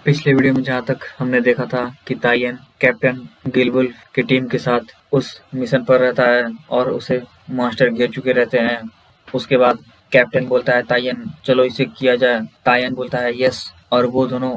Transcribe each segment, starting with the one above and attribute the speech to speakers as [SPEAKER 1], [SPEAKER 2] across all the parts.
[SPEAKER 1] पिछले वीडियो में जहाँ तक हमने देखा था कि तायन कैप्टन गिलवुल्फ की टीम के साथ उस मिशन पर रहता है और उसे मॉन्स्टर घेर चुके रहते हैं। उसके बाद कैप्टन बोलता है तायन चलो इसे किया जाए। तायन बोलता है यस, और वो दोनों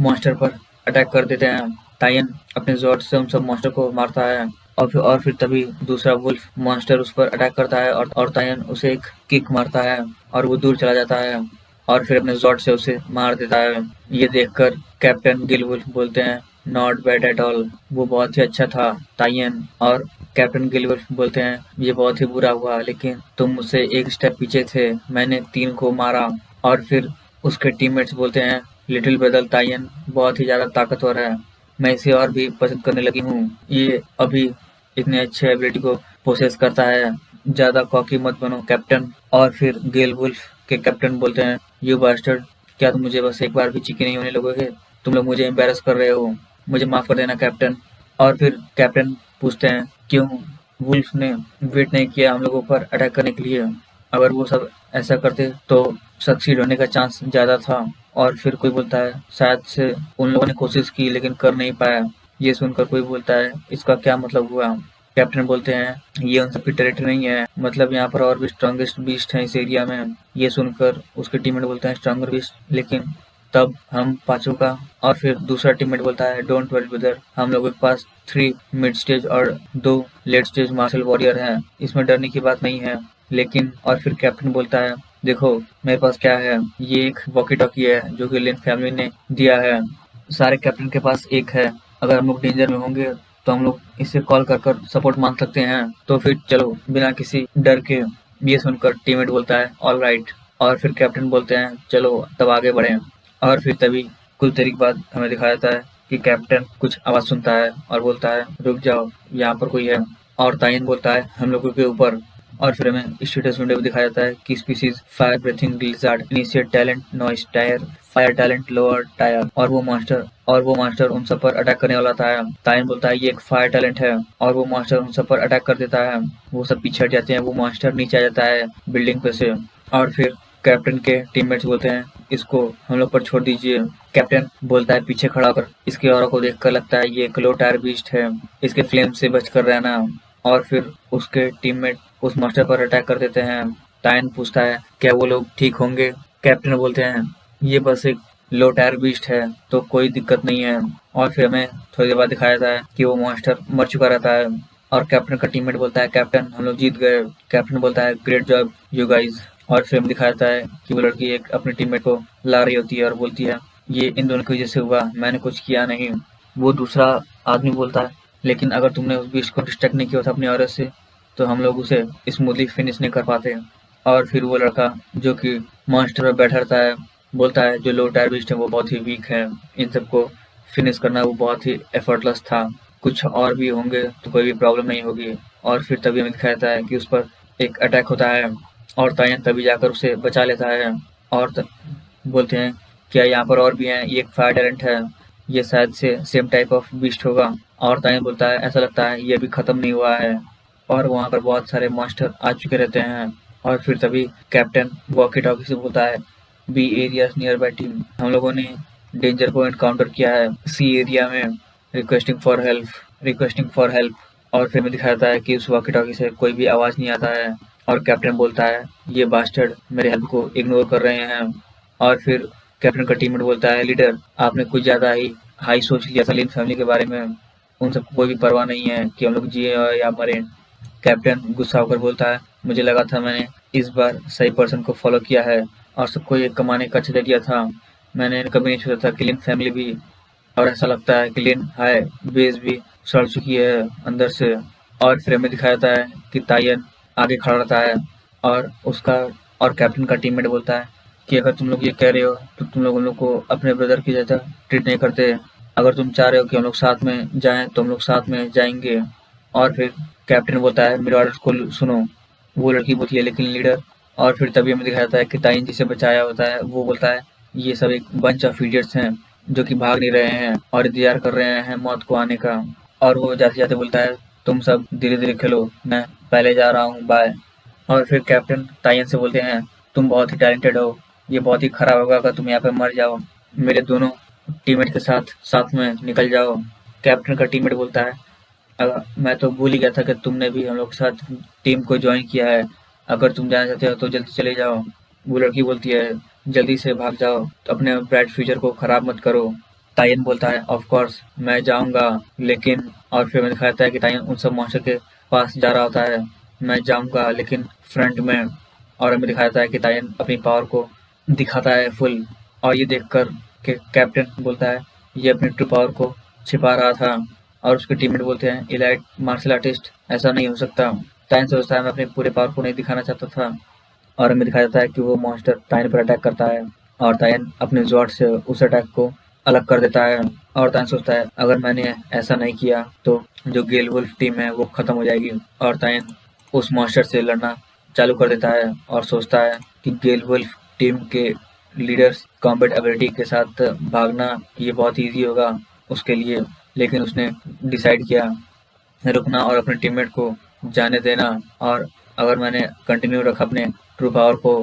[SPEAKER 1] मॉन्स्टर पर अटैक कर देते हैं। तायन अपने ज़ॉर्ड से उन सब मॉन्स्टर को मारता है और फिर तभी दूसरा वुल्फ मॉन्स्टर उस पर अटैक करता है और तायन उसे एक किक मारता है और वो दूर चला जाता है और फिर अपने ज़ॉर्ड से उसे मार देता है। ये देखकर कैप्टन गिलवुल्फ बोलते हैं नॉट बैड एट ऑल, वो बहुत ही अच्छा था तायन। और कैप्टन गिलवुल्फ बोलते हैं ये बहुत ही बुरा हुआ, लेकिन तुम मुझसे एक स्टेप पीछे थे, मैंने 3 को मारा। और फिर उसके टीममेट्स बोलते हैं लिटिल ब्रदर तायन बहुत ही ज़्यादा ताकतवर है, मैं इसे और भी पसंद करने लगी हूँ। ये अभी इतने अच्छे एबिलिटी को पोसेस करता है, ज़्यादा कॉकी मत बनो कैप्टन। और फिर गिलवुल्फ के कैप्टन बोलते हैं यू बास्टर्ड, क्या तुम मुझे बस एक बार भी चिकनी नहीं होने लगोगे? तुम लोग मुझे एम्बेरस कर रहे हो, मुझे माफ़ कर देना कैप्टन। और फिर कैप्टन पूछते हैं क्यों वुल्फ ने वेट नहीं किया हम लोगों पर अटैक करने के लिए? अगर वो सब ऐसा करते तो सक्सीड होने का चांस ज़्यादा था। और फिर कोई बोलता है शायद से उन लोगों ने कोशिश की लेकिन कर नहीं पाया। ये सुनकर कोई बोलता है इसका क्या मतलब हुआ? कैप्टन बोलते हैं ये उन सबकी टेरिटरी नहीं है, मतलब यहाँ पर और भी स्ट्रॉन्गेस्ट बीस्ट हैं इस एरिया में। ये सुनकर उसके टीममेट बोलते हैं स्ट्रॉन्गर बीस्ट, लेकिन तब हम पांचों का। और फिर दूसरा टीममेट बोलता है डोंट वरी ब्रदर, हम लोगों के पास 3 मिड स्टेज और 2 लेट स्टेज मार्शल वॉरियर हैं, इसमें डरने की बात नहीं है। लेकिन और फिर कैप्टन बोलता है देखो मेरे पास क्या है, ये एक वॉकी टॉकी है जो कि लिन फैमिली ने दिया है। सारे कैप्टन के पास एक है, अगर हम लोग डेंजर में होंगे तो हम लोग इसे कॉल कर कर सपोर्ट मांग सकते हैं, तो फिर चलो बिना किसी डर के। ये सुनकर टीममेट बोलता है ऑल राइट। और फिर कैप्टन बोलते हैं चलो तब आगे बढ़ें। और फिर तभी कुछ देर के बाद हमें दिखाया जाता है कि कैप्टन कुछ आवाज़ सुनता है और बोलता है रुक जाओ यहाँ पर कोई है। और तायन बोलता है हम लोगों के ऊपर। और फिर हमें स्टेटस विंडो में दिखाया जाता है कि species fire breathing lizard initiate talent noise tyre fire talent lower tyre. और वो मास्टर उन सब पर अटैक करने वाला था। तायन बोलता है ये एक फायर टैलेंट है और वो मास्टर उन सब पर अटैक कर देता है। वो सब पीछे हट जाते हैं, वो मास्टर नीचे आ जाता है बिल्डिंग पे से। और फिर कैप्टन के टीममेट्स बोलते हैं इसको हम लोग पर छोड़ दीजिए। कैप्टन बोलता है पीछे खड़ा होकर, इसके ऑरा को देखकर लगता है ये एक लो टायर बीस्ट है, इसके फ्लेम से बच कर रहना। और फिर उसके टीममेट उस मास्टर पर अटैक कर देते हैं। तायन पूछता है क्या वो लोग ठीक होंगे? कैप्टन बोलते हैं ये बस एक लो टायर बीस्ट है तो कोई दिक्कत नहीं है। और फिर हमें थोड़ी देर बाद दिखाया जाता है कि वो मॉन्स्टर मर चुका रहता है। और कैप्टन का टीममेट बोलता है कैप्टन हम लोग जीत गए। कैप्टन बोलता है ग्रेट जॉब यू गाइज। और फिर हमें दिखाया जाता है कि वो लड़की एक अपने टीममेट को ला रही होती है और बोलती है ये इन दोनों की वजह से हुआ, मैंने कुछ किया नहीं। वो दूसरा आदमी बोलता है लेकिन अगर तुमने उस बीस्ट को डिस्ट्रैक्ट नहीं किया था अपनी औरत से तो हम लोग उसे स्मूथली फिनिश नहीं कर पाते। और फिर वो लड़का जो कि मॉन्स्टर पर बैठा रहता है बोलता है जो लो टायर बीस्ट है वो बहुत ही वीक है, इन सबको फिनिश करना वो बहुत ही एफर्टलेस था, कुछ और भी होंगे तो कोई भी प्रॉब्लम नहीं होगी। और फिर तभी हमें दिखाया जाता है कि उस पर एक अटैक होता है और तायन तभी जाकर उसे बचा लेता है। और बोलते हैं क्या यहाँ पर और भी हैं, ये एक फायर टैलेंट है, ये शायद से सेम टाइप ऑफ बीस्ट होगा। और तायन बोलता है ऐसा लगता है ये अभी ख़त्म नहीं हुआ है और वहाँ पर बहुत सारे मॉन्स्टर आ चुके रहते हैं। और फिर तभी कैप्टन वॉकी टॉकी से बोलता है B area near by team, हम लोगों ने डेंजर को एनकाउंटर किया है सी एरिया में, रिक्वेस्टिंग फॉर हेल्प। और फिर हमें दिखाया जाता है कि उस वॉकी टॉकी से कोई भी आवाज़ नहीं आता है और कैप्टन बोलता है ये बास्टर्ड मेरे हेल्प को इग्नोर कर रहे हैं। और फिर कैप्टन का टीममेट बोलता है लीडर आपने कुछ ज़्यादा ही हाई सोच लिया था लिन फैमिली के बारे में, उन सबको कोई भी परवाह नहीं है कि हम लोग जिए या मरें। कैप्टन गुस्सा होकर बोलता है मुझे लगा था मैंने इस बार सही पर्सन को फॉलो किया है और सबको ये कमाने का अच्छा जरिया था, मैंने कभी नहीं सोचा था कि लिन फैमिली भी। और ऐसा लगता है कि लिन हाय बेस भी सड़ चुकी है अंदर से। और फिर हमें दिखाया जाता है कि तायन आगे खड़ा रहता है और उसका और कैप्टन का टीममेट बोलता है कि अगर तुम लोग ये कह रहे हो तो तुम लोग हम लोग को अपने ब्रदर की जैसा ट्रीट नहीं करते, अगर तुम चाह रहे हो कि हम लोग साथ में जाएं तो हम लोग साथ में जाएंगे। और फिर कैप्टन बोलता है मेरे ऑर्डर को सुनो, वो लड़की बोलती है लेकिन लीडर। और फिर तभी हमें दिखाया जाता है कि ताइन जिसे बचाया होता है वो बोलता है ये सब एक बंच ऑफ इडियट्स हैं जो कि भाग नहीं रहे हैं और इंतजार कर रहे हैं मौत को आने का। और वो जाते जाते बोलता है तुम सब धीरे धीरे खेलो, मैं पहले जा रहा हूँ, बाय। और फिर कैप्टन तायन से बोलते हैं तुम बहुत ही टैलेंटेड हो, ये बहुत ही खराब होगा अगर तुम यहाँ पे मर जाओ, मेरे दोनों टीममेट के साथ साथ में निकल जाओ। कैप्टन का टीममेट बोलता है मैं तो भूल ही गया था कि तुमने भी हम लोग के साथ टीम को ज्वाइन किया है। अगर तुम जाना चाहते हो तो जल्दी चले जाओ। वो लड़की बोलती है जल्दी से भाग जाओ, तो अपने ब्राइट फ्यूचर को खराब मत करो। तायन बोलता है ऑफ कोर्स मैं जाऊंगा, लेकिन और फिर मैं दिखाता है कि तायन उन सब मॉन्स्टर के पास जा रहा होता है। मैं जाऊंगा लेकिन फ्रंट में। और हमें दिखाता है कि तायन अपनी पावर को दिखाता है फुल। और ये देखकर कि कैप्टन बोलता है ये अपनी ट्रू पावर को छिपा रहा था। और उसके टीममेट बोलते हैं इलाइट मार्शल आर्टिस्ट, ऐसा नहीं हो सकता। तायन सोचता है मैं अपने पूरे पावर को नहीं दिखाना चाहता था। और हमें दिखाया जाता है कि वो मॉन्स्टर तायन पर अटैक करता है और तायन अपने ज़ॉर्ड से उस अटैक को अलग कर देता है। और तायन सोचता है अगर मैंने ऐसा नहीं किया तो जो गेल वुल्फ टीम है वो खत्म हो जाएगी। और तायन उस मॉन्स्टर से लड़ना चालू कर देता है और सोचता है कि गेल वुल्फ टीम के लीडर्स कॉम्बैट एबिलिटी के साथ भागना ये बहुत ईजी होगा उसके लिए। लेकिन उसने डिसाइड किया रुकना और अपने टीममेट को जाने देना। और अगर मैंने कंटिन्यू रखा अपने ट्रू पावर को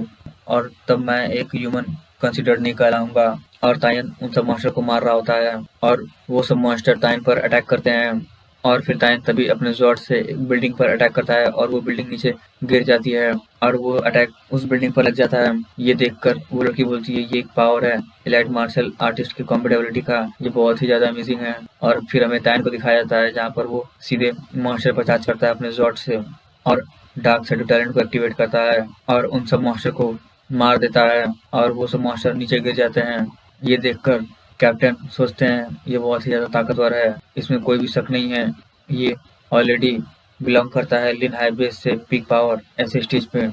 [SPEAKER 1] और तब मैं एक ह्यूमन कंसिडर्ड नहीं कहलाऊंगा। और तायन उन सब मॉन्स्टर को मार रहा होता है और वो सब मॉन्स्टर तायन पर अटैक करते हैं। और फिर तायन तभी अपने ज़ॉर्ड से एक बिल्डिंग पर अटैक करता है और वो बिल्डिंग नीचे गिर जाती है और वो अटैक उस बिल्डिंग पर लग जाता है। ये देखकर वो लड़की बोलती है ये एक पावर है एलाइट मार्शल आर्टिस्ट की कॉम्बैट एबिलिटी का, ये बहुत ही ज्यादा अमेजिंग है। और फिर हमें तायन को दिखाया जाता है जहाँ पर वो सीधे मॉन्स्टर पर चार्ज करता है अपने ज़ॉर्ड से और डार्क शैडो टैलेंट को एक्टिवेट करता है और उन सब मॉन्स्टर को मार देता है और वो सब मॉन्स्टर नीचे गिर जाते हैं। ये देखकर कैप्टन सोचते हैं ये बहुत ही ज्यादा ताकतवर है, इसमें कोई भी शक नहीं है। ये ऑलरेडी बिलोंग करता है लिन हाइबेस से पीक पावर ऐसे स्टेज पे।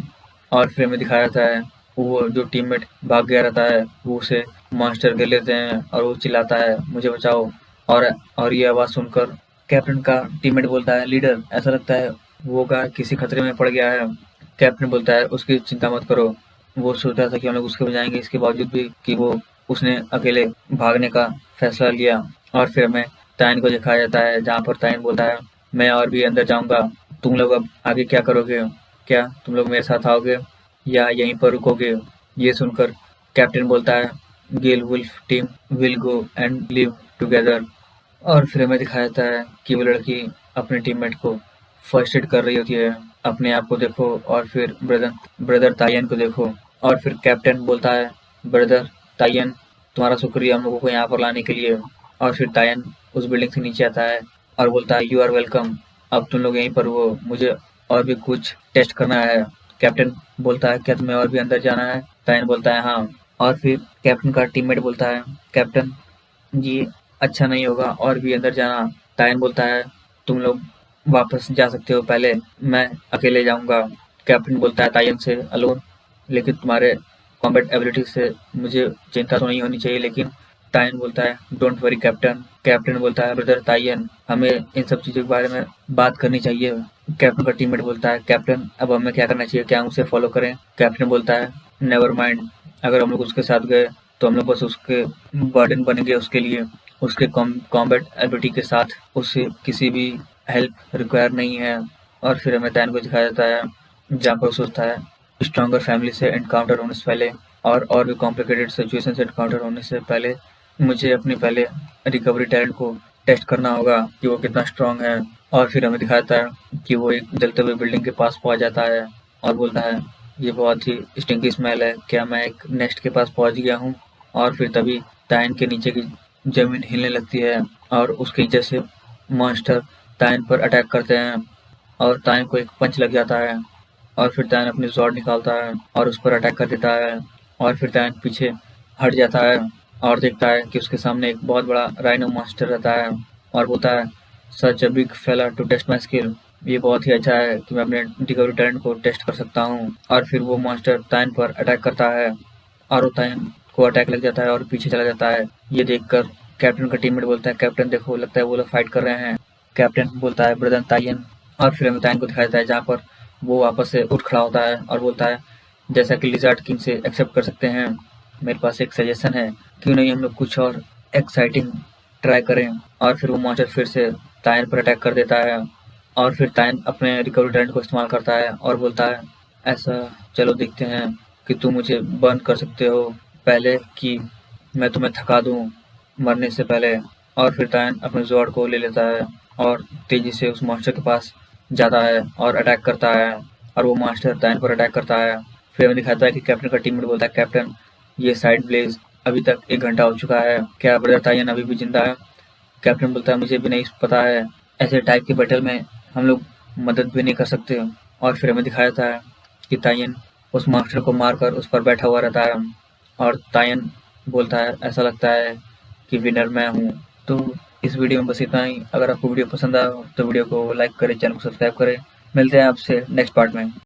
[SPEAKER 1] और फिर हमें दिखाया जाता है वो जो टीममेट भाग गया रहता है वो उसे मॉन्स्टर कर लेते हैं और वो चिल्लाता है मुझे बचाओ। और और ये आवाज़ सुनकर कैप्टन का टीममेट बोलता है लीडर ऐसा लगता है वो गाय किसी खतरे में पड़ गया है। कैप्टन बोलता है उसकी चिंता मत करो, वो सोचता था कि हम लोग उसके बजाएंगे, इसके बावजूद भी कि वो उसने अकेले भागने का फैसला लिया। और फिर हमें तायन को दिखाया जाता है जहाँ पर तायन बोलता है मैं और भी अंदर जाऊंगा, तुम लोग अब आगे क्या करोगे? क्या तुम लोग मेरे साथ आओगे या यहीं पर रुकोगे? ये सुनकर कैप्टन बोलता है gale wolf team will go and live together. और फिर हमें दिखाया जाता है कि वो लड़की अपने टीममेट को फर्स्ट एड कर रही होती है। अपने आप को देखो और फिर ब्रदर तायन को देखो। और फिर कैप्टन बोलता है ब्रदर तायन तुम्हारा शुक्रिया हम लोगों को यहाँ पर लाने के लिए। और फिर तायन उस बिल्डिंग से नीचे आता है और बोलता है यू आर वेलकम, अब तुम लोग यहीं पर हो, मुझे और भी कुछ टेस्ट करना है। कैप्टन बोलता है क्या तुम्हें और भी अंदर जाना है? तायन बोलता है हाँ। और फिर कैप्टन का टीममेट बोलता है कैप्टन ये अच्छा नहीं होगा और भी अंदर जाना। तायन बोलता है तुम लोग वापस जा सकते हो, पहले मैं अकेले जाऊंगा। कैप्टन बोलता है तायन से अलोन, लेकिन तुम्हारे कॉम्बैट एबिलिटी से मुझे चिंता तो नहीं होनी चाहिए। लेकिन तायन बोलता है डोंट वरी कैप्टन। कैप्टन बोलता है ब्रदर तायन हमें इन सब चीज़ों के बारे में बात करनी चाहिए। कैप्टन का टीममेट बोलता है कैप्टन अब हमें क्या करना चाहिए, क्या हम उसे फॉलो करें? कैप्टन बोलता है नेवर माइंड, अगर हम लोग उसके साथ गए तो हम लोग बस उसके बर्डन बनेंगे उसके लिए। उसके कॉम्बैट एबिलिटी के साथ उसे किसी भी हेल्प रिक्वायर नहीं है। और फिर हमें तायन को दिखाया जाता है जहाँ पर सोचता है स्ट्रॉन्गर फैमिली से एनकाउंटर होने से पहले और भी कॉम्प्लिकेटेड सिचुएशन से एनकाउंटर होने से पहले मुझे अपनी पहले रिकवरी टैलेंट को टेस्ट करना होगा कि वो कितना स्ट्रांग है। और फिर हमें दिखाता है कि वो एक जलते हुए बिल्डिंग के पास पहुंच जाता है और बोलता है ये बहुत ही स्टिंकी स्मेल है, क्या मैं एक नेस्ट के पास पहुंच गया हूँ? और फिर तभी तायन के नीचे की जमीन हिलने लगती है और उसके नीचे से मॉन्स्टर तायन पर अटैक करते हैं और तायन को एक पंच लग जाता है। और फिर तायन अपनी स्वॉर्ड निकालता है और उस पर अटैक कर देता है। और फिर तायन पीछे हट जाता है और देखता है कि उसके सामने एक बहुत बड़ा राइनो मॉन्स्टर रहता है और बोलता है सच अ बिग फेला टू टेस्ट माई स्किल, ये बहुत ही अच्छा है कि मैं अपने रिकवरी टैलेंट को टेस्ट कर सकता हूँ। और फिर वो मॉन्स्टर तायन पर अटैक करता है और वो तायन को अटैक लग जाता है और पीछे चला जाता है। ये देखकर कैप्टन का टीममेट बोलता है कैप्टन देखो लगता है वो लोग फाइट कर रहे हैं। कैप्टन बोलता है ब्रदर तायन। और फिर हमें तायन को दिखाया जाता है जहाँ पर वो वापस से उठ खड़ा होता है और बोलता है जैसा कि लिजार्ड किंग से एक्सेप्ट कर सकते हैं, मेरे पास एक सजेशन है, क्यों नहीं हम लोग कुछ और एक्साइटिंग ट्राई करें। और फिर वो मॉन्स्टर फिर से तायन पर अटैक कर देता है और फिर तायन अपने रिकवरी टैलेंट को इस्तेमाल करता है और बोलता है ऐसा चलो देखते हैं कि तुम मुझे बर्न कर सकते हो पहले कि मैं तुम्हें थका दूं। मरने से पहले। और फिर तायन अपने जोड को ले लेता है और तेजी से उस मॉन्स्टर के पास जाता है और अटैक करता है और वो मॉन्स्टर तायन पर अटैक करता है। फिर हमें दिखाता है कि कैप्टन का टीममेट बोलता है, कैप्टन ये साइड ब्लेज अभी तक 1 घंटा हो चुका है, क्या ब्रदर तायन अभी भी जिंदा है? कैप्टन बोलता है, मुझे भी नहीं पता है, ऐसे टाइप के बैटल में हम लोग मदद भी नहीं कर सकते। और फिर हमें दिखाया जाता है कि तायन उस मॉन्स्टर को मारकर उस पर बैठा हुआ रहता है और तायन बोलता है, ऐसा लगता है कि विनर मैं हूँ। तो इस वीडियो में बस इतना ही। अगर आपको वीडियो पसंद आया हो तो वीडियो को लाइक करें, चैनल को सब्सक्राइब करें। मिलते हैं आपसे नेक्स्ट पार्ट में।